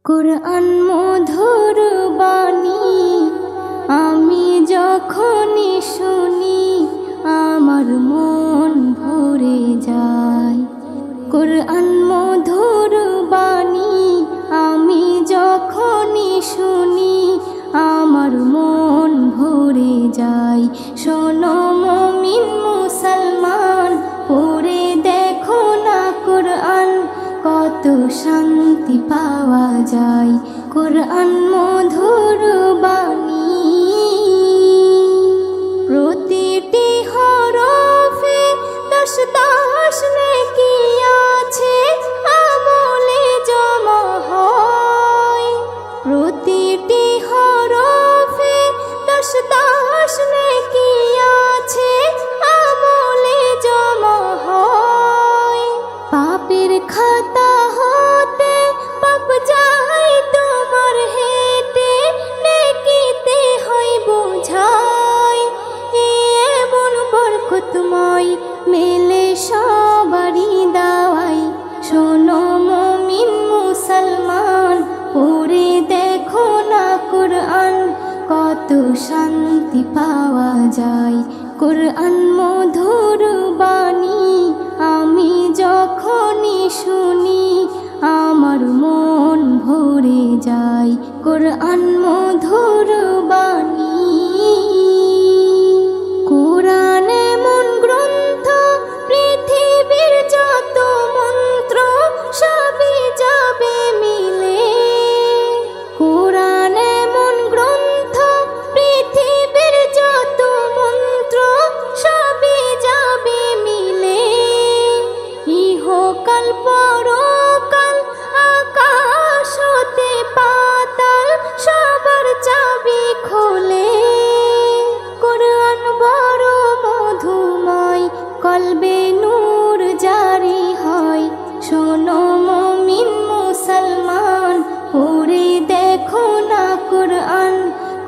কুরআন মধুর বাণী আমি যখনই শুনি আমার মন ভরে যায়। কুরআন মধুর বাণী আমি যখনই শুনি আমার মন ভরে যায়। শোনো মুমিন মুসলমান, পড়ে দেখো না কুরআন, কত শান্তি পাওয়া যায়। কুরআন মধুর বাণী প্রতিটি হরফে 10 নেকি আছে, আমলে জমা হয়। প্রতিটি হরফে 10 নেকি আছে, আমলে জমা হয়। পাপের খাতা হতে পাপ যায় তোমার হেঁটে, নেকিতে হয় বোঝাই। এমন বরকতময় মেলে সবারই দাওয়াই। শোনো মুমিন মুসলমান, পড়ে দেখো না কুরআন, কত শান্তি পাওয়া যায়। কুরআন মধুর বাণী আমি যখনই শুনি আমার মন ভরে যায়। কুরআন মধুর বাণী কুরআন এমন গ্রন্থ, পৃথিবীর যত মন্ত্র সবই যাবে মিলে। কুরআন এমন গ্রন্থ, পৃথিবীর যত মন্ত্র সবই যাবে মিলে। ইহকাল পরকাল আকাশ হতে পাতাল সবার চাবি খোলে। কুরআন বড় মধুময়, কলবে নূর জারি হয়। শোনো মুমিন মুসলমান, পড়ে দেখো না কুরআন,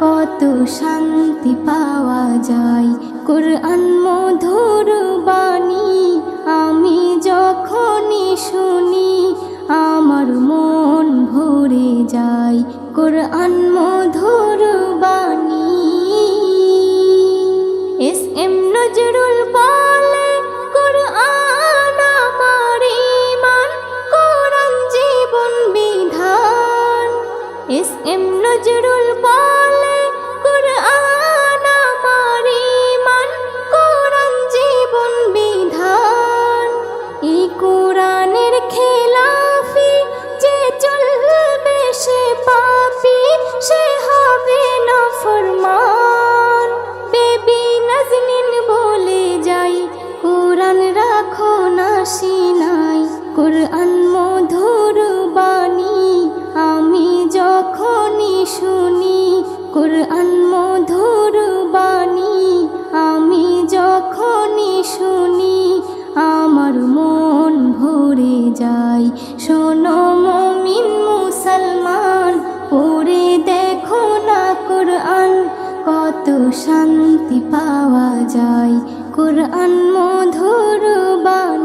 কত শান্তি পাওয়া যায়। কুরআন মধুর বাণী আমি যখনই শুনি আমার মন ভরে যায়। কুরআন মধুর বাণী এস.এম. নজরুল বলে, কুরআন আমার ঈমান, কুরআন জীবন বিধান। এস.এম. নজরুল বলে, কুরআন আমার ঈমান, কুরআন জীবন বিধান। এই কুরআনের খেলাফি যে চলবে সে পাপী, সে হবে নাফরমান। বেবি নাজনীন বলে যাই, কুরআন রাখো না সিনাই। কুরআন মধুর বাণী আমি যখনই শুনি, কুরআন মধুর বাণী আমি যখনই শুনি আমার মন ভরে যায়। শোনো মুমিন মুসলমান, পড়ে দেখো না কুরআন, কত শান্তি পাওয়া যায়। কুরআন মধুর বাণী।